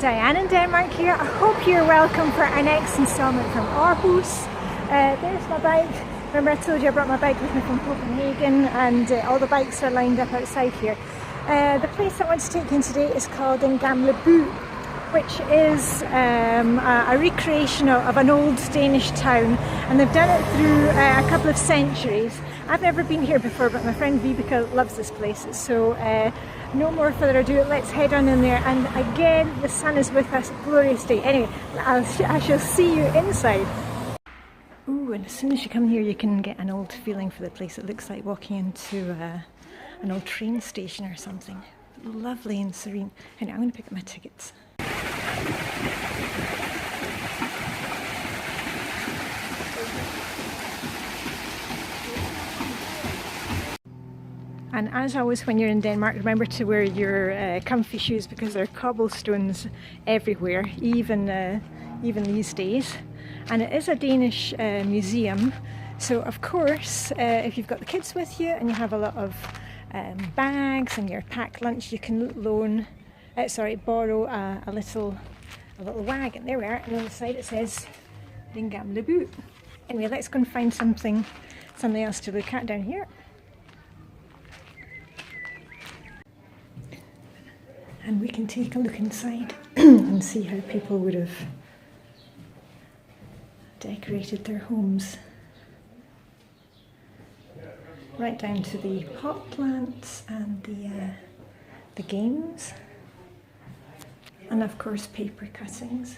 Diane in Denmark here. I hope you're welcome for our next instalment from Aarhus. There's my bike. Remember I told you I brought my bike with me from Copenhagen, and all the bikes are lined up outside here. The place I want to take you in today is called Den Gamle By, which is a recreation of an old Danish town, and they've done it through a couple of centuries. I've never been here before, but my friend Vibeke loves this place, so no more further ado, let's head on in there. And again, the sun is with us, glorious day. Anyway, I shall see you inside. Ooh, and as soon as you come here you can get an old feeling for the place. It looks like walking into an old train station or something. Lovely and serene. Anyway, I'm going to pick up my tickets. And as always when you're in Denmark, remember to wear your comfy shoes because there are cobblestones everywhere, even these days. And it is a Danish museum, so of course if you've got the kids with you and you have a lot of bags and your packed lunch, you can borrow a little wagon. There we are, and on the side it says Den Gamle By. Anyway, let's go and find something else to look at down here. And we can take a look inside and see how people would have decorated their homes. Right down to the pot plants and the games. And of course paper cuttings.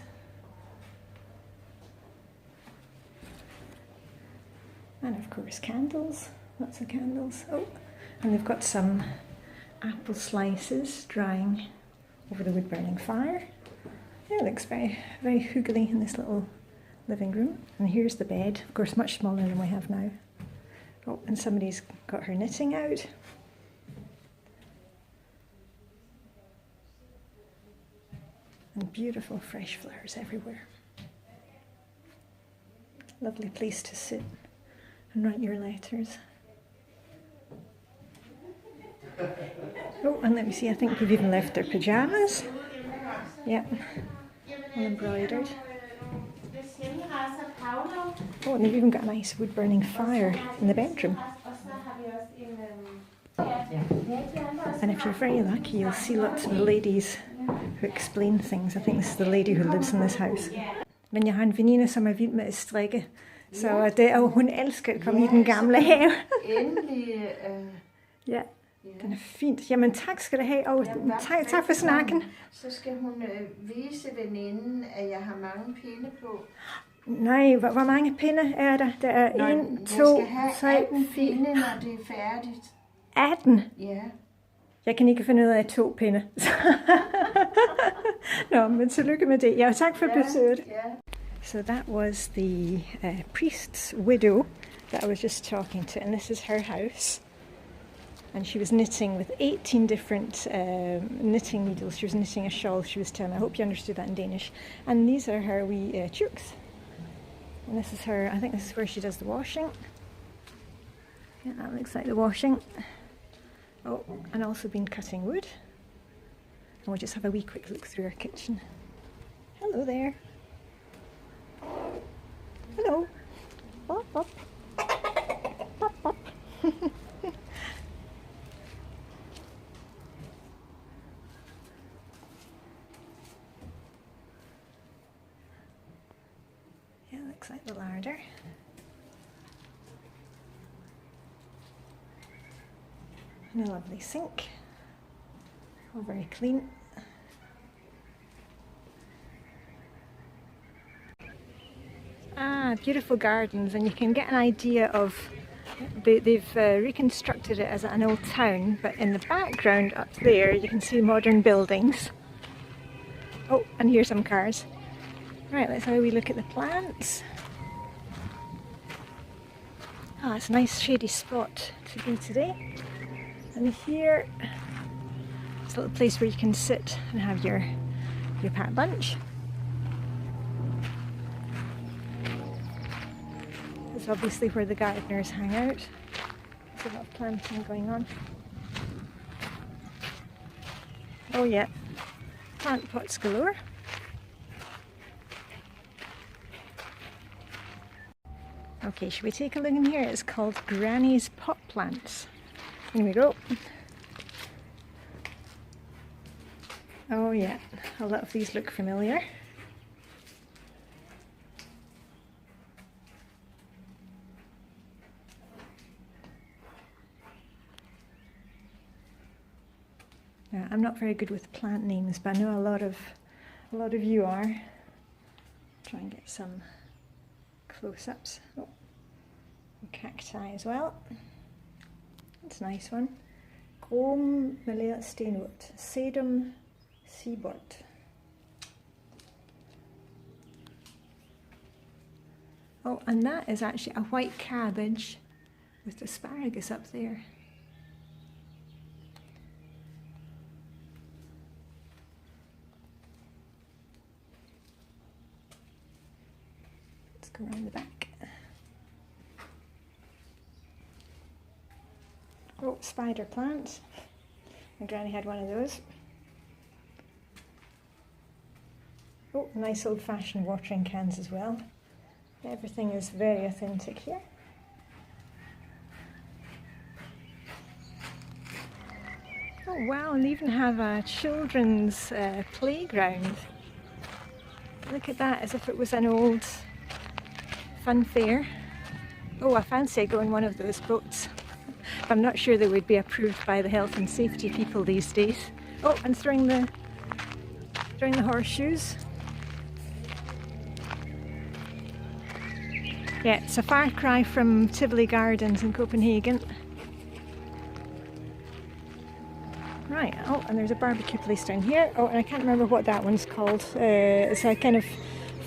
And of course candles, lots of candles. Oh, and they've got some apple slices drying over the wood burning fire. Yeah, it looks very, very hoogly in this little living room. And here's the bed, of course much smaller than we have now. Oh, and somebody's got her knitting out. And beautiful fresh flowers everywhere. Lovely place to sit and write your letters. Oh, and let me see, I think we've even left their pyjamas. Yeah, all embroidered. Oh, and they've even got a nice wood burning fire in the bedroom. And if you're very lucky, you'll see lots of ladies who explain things. I think this is the lady who lives in this house. Men jeg har en veninde, som er vild med at strikke. Så det, og hun elsker at komme i den gamle have. Endelig. Ja. Den er fint. Jamen tak skal du have, og tak for snakken. Så skal hun vise veninden, at jeg har mange pinde på. Nej, hvor mange pinde er der? Der er 1, 2, 3, 4... pinde, når det er færdigt. 18? Ja. Jeg kan ikke finde ud af 2 pinde. Nå, men tillykke med det. Ja, tak for besøget. Yeah. So that was the priest's widow that I was just talking to, and this is her house. And she was knitting with 18 different knitting needles. She was knitting a shawl, she was telling me. I hope you understood that in Danish. And these are her wee chooks. And this is her, I think this is where she does the washing. Yeah, that looks like the washing. Oh, and also been cutting wood. And we'll just have a wee quick look through our kitchen. Hello there. Hello. Bop, bop. Bop, bop. Yeah, looks like the larder. And a lovely sink. All very clean. Ah, beautiful gardens, and you can get an idea of, they've reconstructed it as an old town, but in the background up there you can see modern buildings. Oh, and here's some cars. Right, let's have a wee look at the plants. Ah, it's a nice shady spot to be today. And here, it's a little place where you can sit and have your packed lunch. This is obviously where the gardeners hang out. There's a lot of planting going on. Oh yeah, plant pots galore. Okay, should we take a look in here? It's called Granny's Pot Plants. Here we go. Oh yeah, a lot of these look familiar. Yeah, I'm not very good with plant names, but I know a lot of you are. Try and get some close-ups. Oh, cacti as well. That's a nice one. Grom meleret stenurt, sedum seabort. Oh, and that is actually a white cabbage with asparagus up there. Let's go around the back. Oh, spider plants. My granny had one of those. Oh, nice old-fashioned watering cans as well. Everything is very authentic here. Oh wow, and they even have a children's playground. Look at that, as if it was an old fun fair. Oh, I fancy going one of those boats. I'm not sure they would be approved by the health and safety people these days. Oh, and throwing the horseshoes. Yeah, it's a far cry from Tivoli Gardens in Copenhagen. Right, oh, and there's a barbecue place down here. Oh, and I can't remember what that one's called. It's a kind of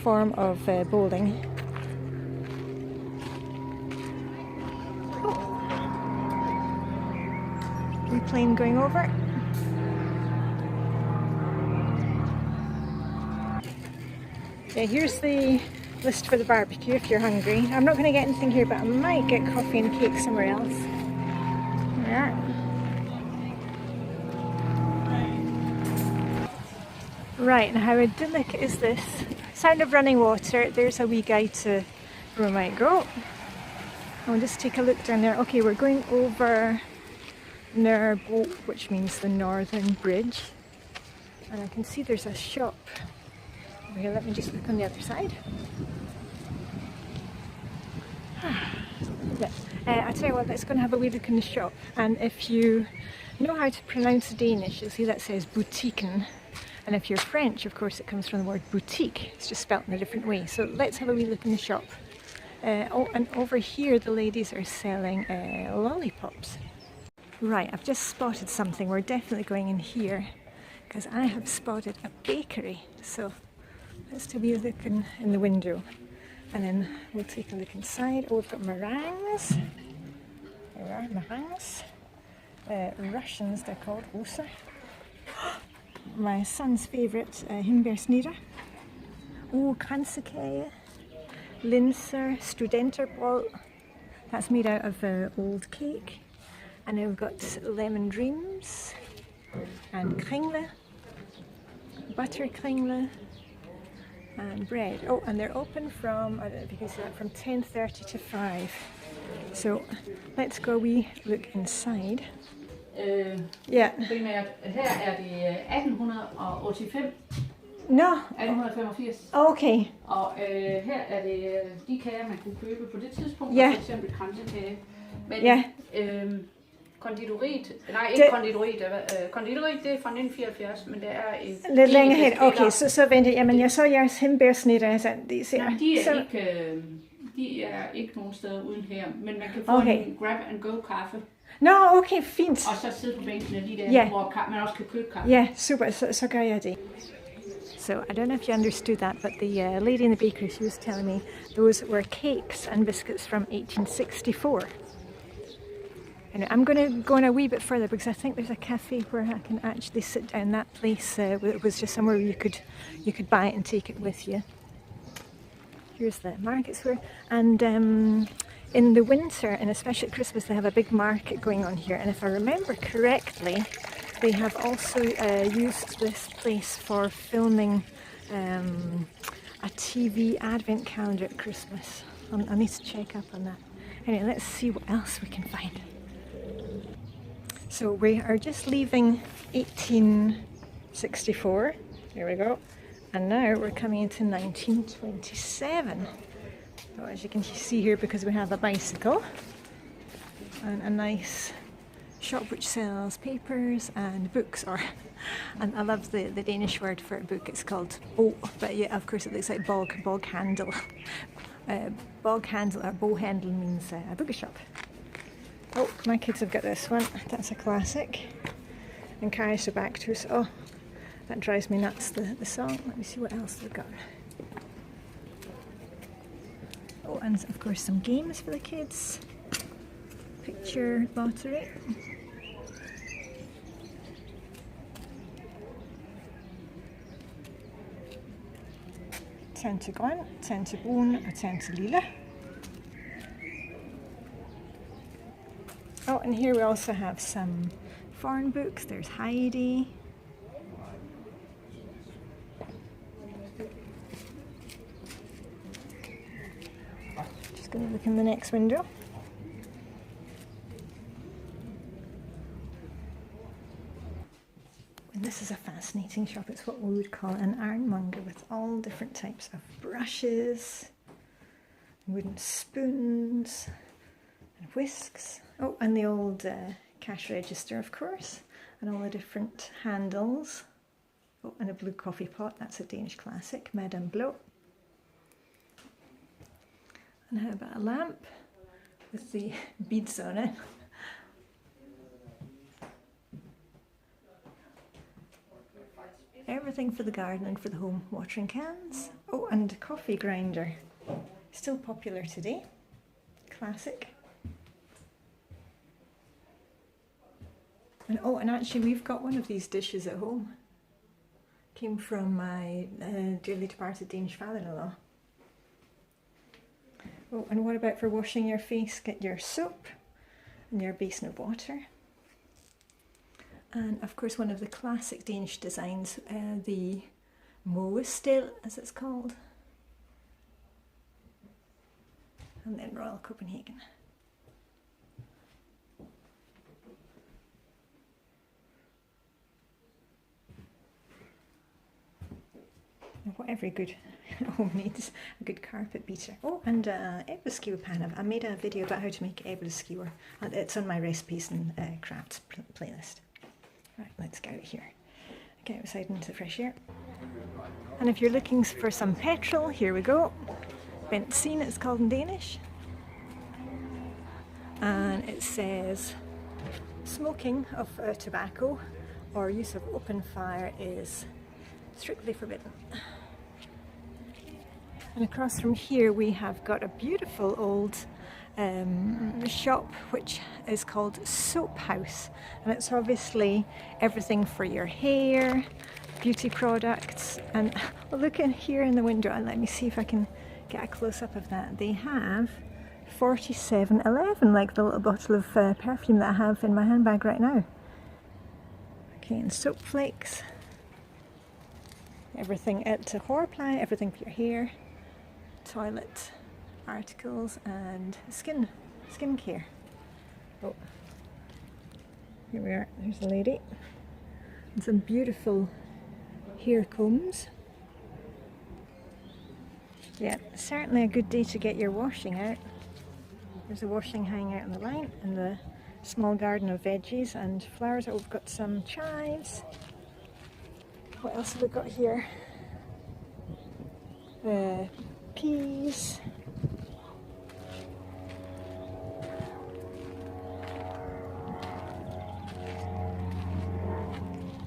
form of bowling. Plane going over. Yeah, here's the list for the barbecue if you're hungry. I'm not going to get anything here, but I might get coffee and cake somewhere else. There we are. Right, and how idyllic is this? Sound of running water. There's a wee guide to where we might go. I'll just take a look down there. Okay, we're going over Nørrebro, which means the Northern Bridge, and I can see there's a shop over here. Let me just look on the other side. Yeah. I tell you what, let's go and have a wee look in the shop, and if you know how to pronounce Danish, you'll see that says butikken, and if you're French, of course, it comes from the word boutique. It's just spelt in a different way. So let's have a wee look in the shop. Oh, and over here the ladies are selling lollipops. Right, I've just spotted something. We're definitely going in here because I have spotted a bakery. So let's take a look in the window and then we'll take a look inside. Oh, we've got meringues. There are meringues. Russians, they're called, Osa. My son's favourite, hindbærsnitter. Oh, kransekage. Linser, studenterbrød. That's made out of old cake. And then we've got lemon dreams and kringle, butter kringle and bread. Oh, and they're open from, I don't know if you can see that, from 10:30 to 5. So let's go we look inside. Yeah. Primært her det 1885. No. 1885. Okay. Og her det de kager man kunne købe på det tidspunkt, Ja. for eksempel kransekage. Men Ja. konditoriet, nej ikke konditoriet, konditoriet det er fra 1974, men det er en Lidt længere hen. Okay, så vent. Jamen jeg så jeres hindbærsnitter. Altså, de er ikke nogen steder uden her, men man kan få en grab and go kaffe. No, okay, fint. Og så sidde på bænkene lige der, hvor man også kan købe kaffe. Yeah, super. Så gør jeg det. So I don't know if you understood that, but the lady in the bakery, she was telling me those were cakes and biscuits from 1864. And I'm going to go on a wee bit further because I think there's a cafe where I can actually sit down. That place it was just somewhere you could buy it and take it with you. Here's the market square, and in the winter and especially at Christmas they have a big market going on here. And if I remember correctly, they have also used this place for filming a TV advent calendar at Christmas. I need to check up on that. Anyway, let's see what else we can find. So we are just leaving 1864. Here we go. And now we're coming into 1927. So as you can see here, because we have a bicycle and a nice shop which sells papers and books, and I love the Danish word for a book. It's called but yeah, of course it looks like bog handle. Bog handle or bohandel means a bookshop. Oh, my kids have got this one. That's a classic. And Kai's back to us. Oh, that drives me nuts, the song. Let me see what else they've got. Oh, and of course some games for the kids. Picture lottery. Tente grøn, tente brun og tente lilla. Oh, and here we also have some foreign books. There's Heidi. Just going to look in the next window. And this is a fascinating shop. It's what we would call an ironmonger with all different types of brushes, wooden spoons, and whisks. Oh, and the old cash register, of course, and all the different handles. Oh, and a blue coffee pot. That's a Danish classic, Madame Blå. And how about a lamp with the beads on it? Everything for the garden and for the home. Watering cans. Oh, and a coffee grinder. Still popular today. Classic. And oh, and actually we've got one of these dishes at home. Came from my dearly departed Danish father-in-law. Oh, and what about for washing your face? Get your soap and your basin of water. And of course one of the classic Danish designs, the musuem as it's called. And then Royal Copenhagen. What every good home needs, a good carpet beater. Oh, and ebba skewer pan. I made a video about how to make ebba skewer. It's on my recipes and crafts playlist. Right, let's get out of here. Get outside into the fresh air. And if you're looking for some petrol, here we go. Benzine, it's called in Danish. And it says smoking of tobacco or use of open fire is strictly forbidden. And across from here we have got a beautiful old shop which is called Soap House, and it's obviously everything for your hair, beauty products. And look in here in the window and let me see if I can get a close-up of that. They have 4711, like the little bottle of perfume that I have in my handbag right now. Okay, and soap flakes, everything to Horply, everything for your hair, toilet articles and skincare. Oh, here we are, there's the lady. And some beautiful hair combs. Yeah, certainly a good day to get your washing out. There's a washing hanging out on the line and the small garden of veggies and flowers. Oh, we've got some chives. What else have we got here? Peas.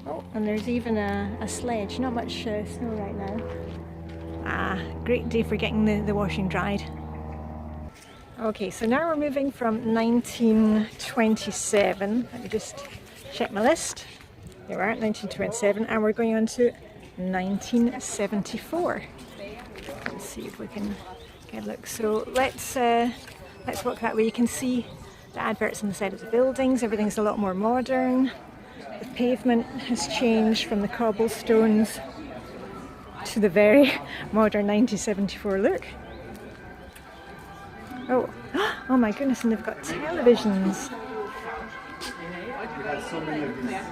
Oh, and there's even a sledge. Not much snow right now. Ah, great day for getting the washing dried. Okay, so now we're moving from 1927. Let me just check my list. There we are, 1927, and we're going on to 1974. Let's see if we can get a look. So let's walk that way. You can see the adverts on the side of the buildings. Everything's a lot more modern. The pavement has changed from the cobblestones to the very modern 1974 look. Oh, oh my goodness, and they've got televisions.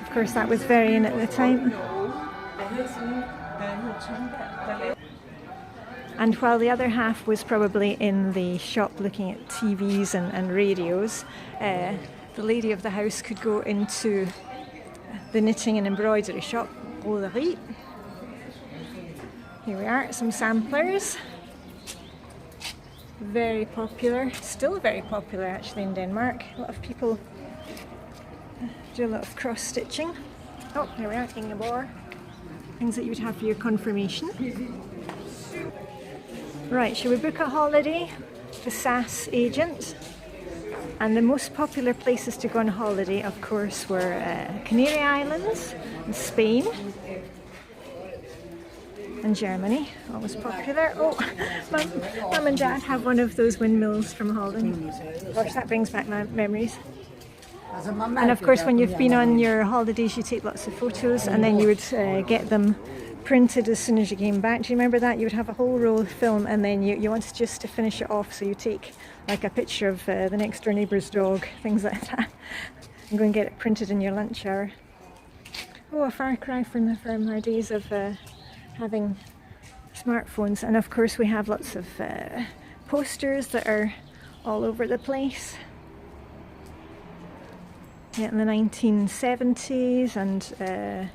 Of course, that was very in at the time. And while the other half was probably in the shop looking at TVs and radios, the lady of the house could go into the knitting and embroidery shop. Here we are, some samplers. Very popular, still very popular actually in Denmark. A lot of people do a lot of cross stitching. Oh, here we are, Ingeborg. Things that you would have for your confirmation. Right, shall we book a holiday? The SAS agent. And the most popular places to go on holiday, of course, were Canary Islands and Spain and Germany. Always popular. Oh, Mum and Dad have one of those windmills from Holland. Of course, that brings back my memories. And of course, when you've been on your holidays, you take lots of photos, and then you would get them printed as soon as you came back. Do you remember that? You would have a whole roll of film, and then you wanted just to finish it off, so you take like a picture of the next door neighbour's dog, things like that, and go and get it printed in your lunch hour. Oh, a far cry from our days of having smartphones. And of course we have lots of posters that are all over the place. Yeah, in the 1970s, and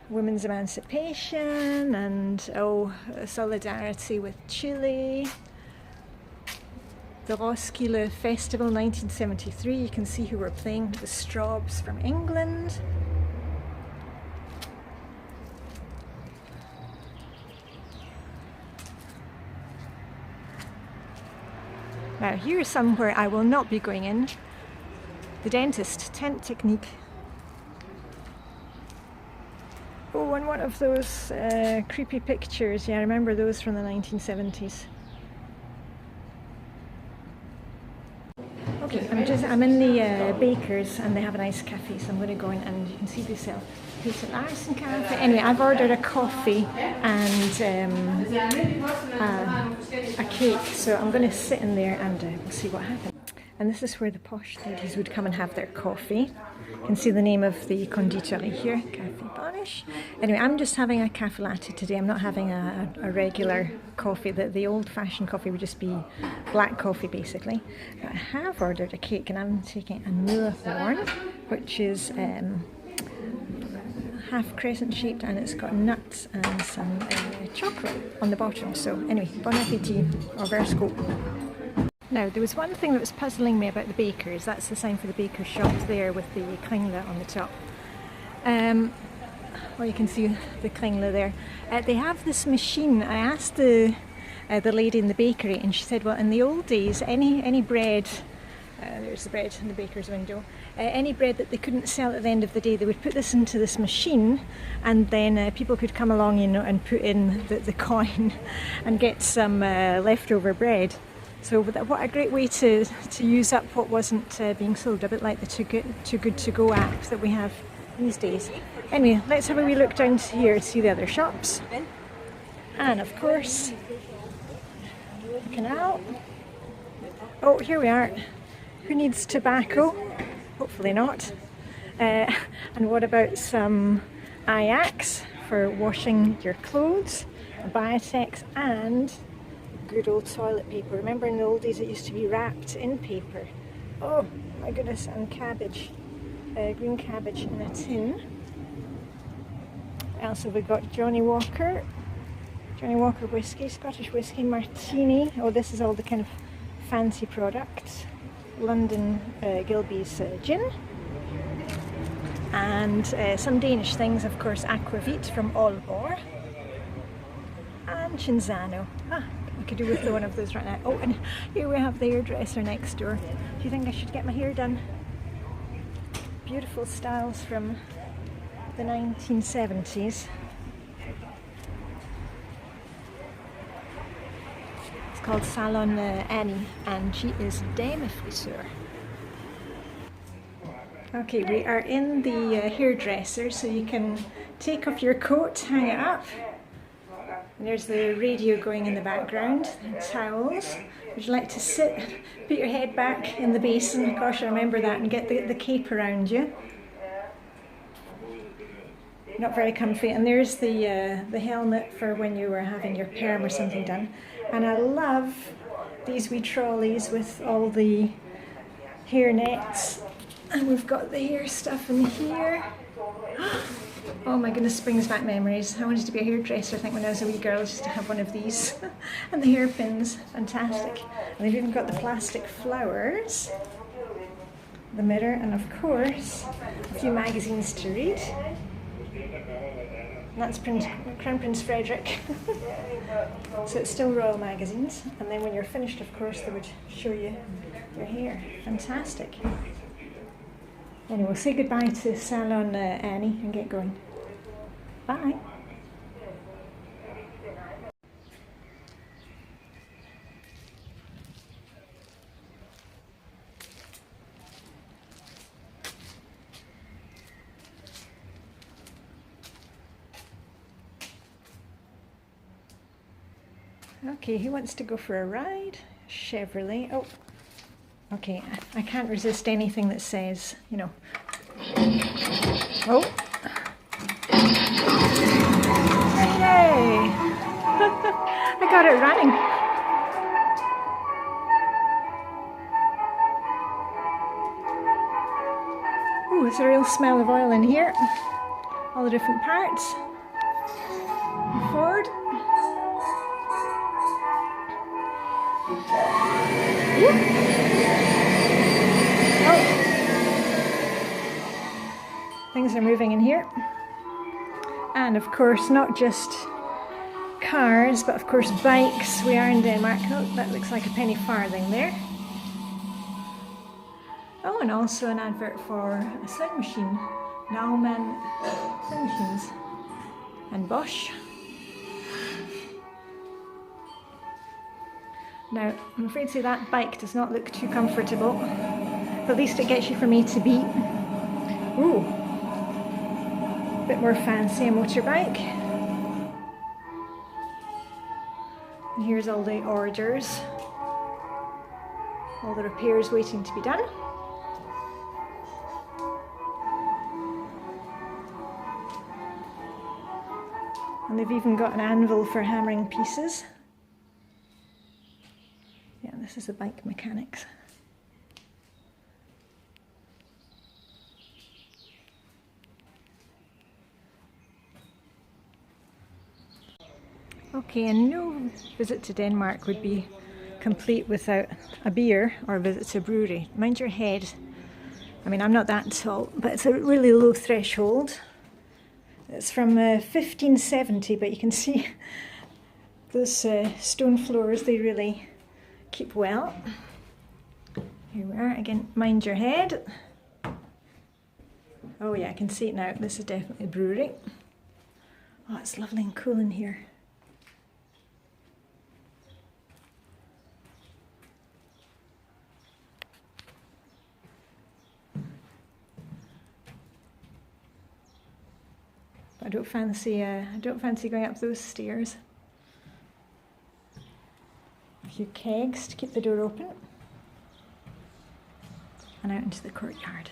women's emancipation, and solidarity with Chile. The Roskilde Festival 1973, you can see who were playing, the Straubs from England. Now here's somewhere I will not be going in. The dentist, tent technique. Oh, and one of those creepy pictures, yeah, I remember those from the 1970s. Okay, I'm in the baker's, and they have a nice cafe, so I'm going to go in, and you can see they sell Peter Larsen cafe. Anyway, I've ordered a coffee and a cake, so I'm going to sit in there and we'll see what happens. And this is where the posh ladies would come and have their coffee. You can see the name of the conditori here, Cafe Bonish. Anyway, I'm just having a cafe latte today. I'm not having a regular coffee. The old-fashioned coffee would just be black coffee, basically. But I have ordered a cake, and I'm taking a Moorhorn, which is half crescent shaped, and it's got nuts and some chocolate on the bottom. So anyway, bon appetit, or verscope. Now, there was one thing that was puzzling me about the bakers. That's the sign for the baker's shop there with the kringle on the top. Well, you can see the kringle there. They have this machine. I asked the lady in the bakery, and she said, well, in the old days, any bread, there's the bread in the baker's window, any bread that they couldn't sell at the end of the day, they would put this into this machine, and then people could come along, you know, and put in the coin and get some leftover bread. So what a great way to use up what wasn't being sold, a bit like the Too Good To Go app that we have these days. Anyway, let's have a wee look down here to see the other shops. And of course, the canal. Oh, here we are. Who needs tobacco? Hopefully not. And what about some Ajax for washing your clothes, Biotex, and good old toilet paper. Remember in the old days it used to be wrapped in paper. Oh my goodness, and cabbage, green cabbage in a tin. Also we've got Johnny Walker whiskey, Scottish whiskey, martini. Oh, this is all the kind of fancy products. London Gilbey's gin. And some Danish things, of course, aquavit from Aalborg. And Cinzano. I could do with one of those right now. Oh, and here we have the hairdresser next door. Do you think I should get my hair done? Beautiful styles from the 1970s. It's called Salon Annie, and she is Dame Friseur. Okay, we are in the hairdresser, so you can take off your coat, hang it up. And there's the radio going in the background, towels. Would you like to sit, put your head back in the basin, gosh I remember that, and get the cape around you. Not very comfy. And there's the helmet for when you were having your perm or something done. And I love these wee trolleys with all the hair nets. And we've got the hair stuff in here. Oh my goodness, brings back memories. I wanted to be a hairdresser, I think, when I was a wee girl, just to have one of these. And the hairpins, fantastic. And they've even got the plastic flowers, the mirror, and of course, a few magazines to read. And that's Crown Prince Frederick. So it's still royal magazines. And then when you're finished, of course, they would show you your hair. Fantastic. Anyway, we'll say goodbye to Salon Annie and get going. Bye. Okay, who wants to go for a ride? Chevrolet. Oh, okay, I can't resist anything that says, you know. Oh. Yay! I got it running. Oh, there's a real smell of oil in here. All the different parts. Forward. Oh. Things are moving in here. And of course, not just cars, but of course bikes. We are in Denmark. Oh, that looks like a penny farthing there. Oh, and also an advert for a sewing machine. Naumann sewing machines. And Bosch. Now, I'm afraid to say that bike does not look too comfortable, but at least it gets you from A to B. Ooh, a bit more fancy, a motorbike. And here's all the orders, all the repairs waiting to be done. And they've even got an anvil for hammering pieces. Yeah, this is the bike mechanics. Okay, and no visit to Denmark would be complete without a beer or a visit to a brewery. Mind your head. I mean, I'm not that tall, but it's a really low threshold. It's from 1570, but you can see those stone floors, they really keep well. Here we are again. Mind your head. Oh yeah, I can see it now. This is definitely a brewery. Oh, it's lovely and cool in here. But I don't fancy going up those stairs. A few kegs to keep the door open, and out into the courtyard.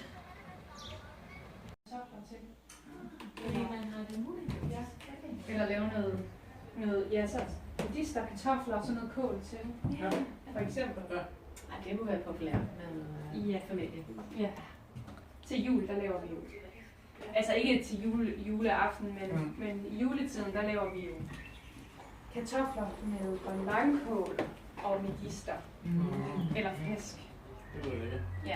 Eller lave noget ja, så radister, kartofler og sådan noget kål til. Ja. For eksempel. Ja. Ej, det må være populært med familie. Ja. Til jul, der laver vi jo. Altså ikke til juleaften, men i juletiden, der laver vi jo kartofler med grønlangkål og medister. Eller fisk. Det ved jeg ikke. Ja.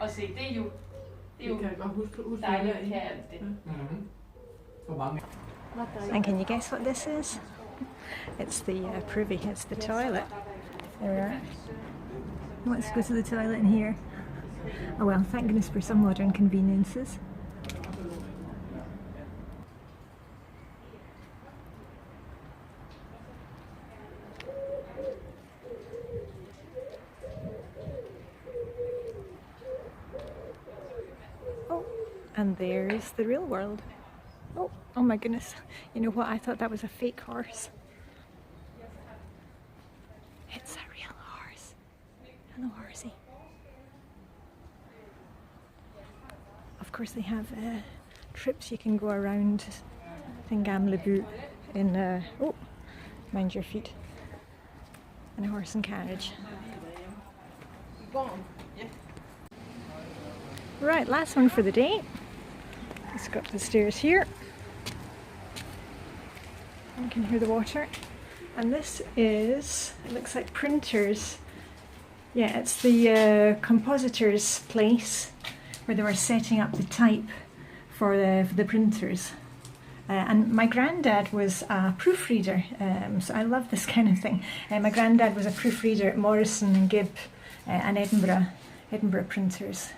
Og se, det er jo kan jeg godt huske dejligt at have alt det. And can you guess what this is? It's the privy, it's the toilet. There we are. Let's go to the toilet in here. Oh well, thank goodness for some modern conveniences. Oh, and there's the real world. Oh my goodness. You know what? I thought that was a fake horse. It's a real horse. Hello, horsey. Of course, they have trips you can go around Den Gamle By in, oh, mind your feet, in a horse and carriage. Right, last one for the day. Let's go up the stairs here. You can hear the water. And this is, it looks like printers. Yeah, it's the compositor's place where they were setting up the type for the printers. And my granddad was a proofreader, so I love this kind of thing. My granddad was a proofreader at Morrison and Gibb and Edinburgh printers.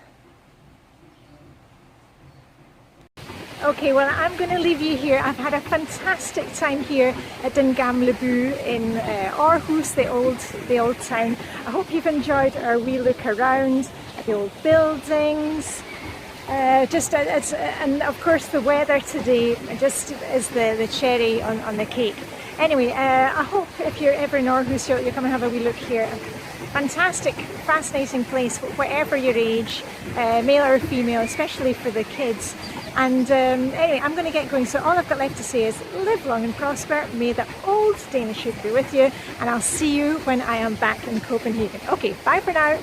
Okay, well, I'm going to leave you here. I've had a fantastic time here at Den Gamle By in Aarhus, the old town. I hope you've enjoyed our wee look around the old buildings. And of course the weather today just is the cherry on the cake. Anyway, I hope if you're ever in Aarhus, you'll come and have a wee look here. Fantastic, fascinating place, whatever your age, male or female, especially for the kids. And anyway, I'm going to get going, so all I've got left to say is live long and prosper, may the old Danish be with you, and I'll see you when I am back in Copenhagen. Okay, bye for now.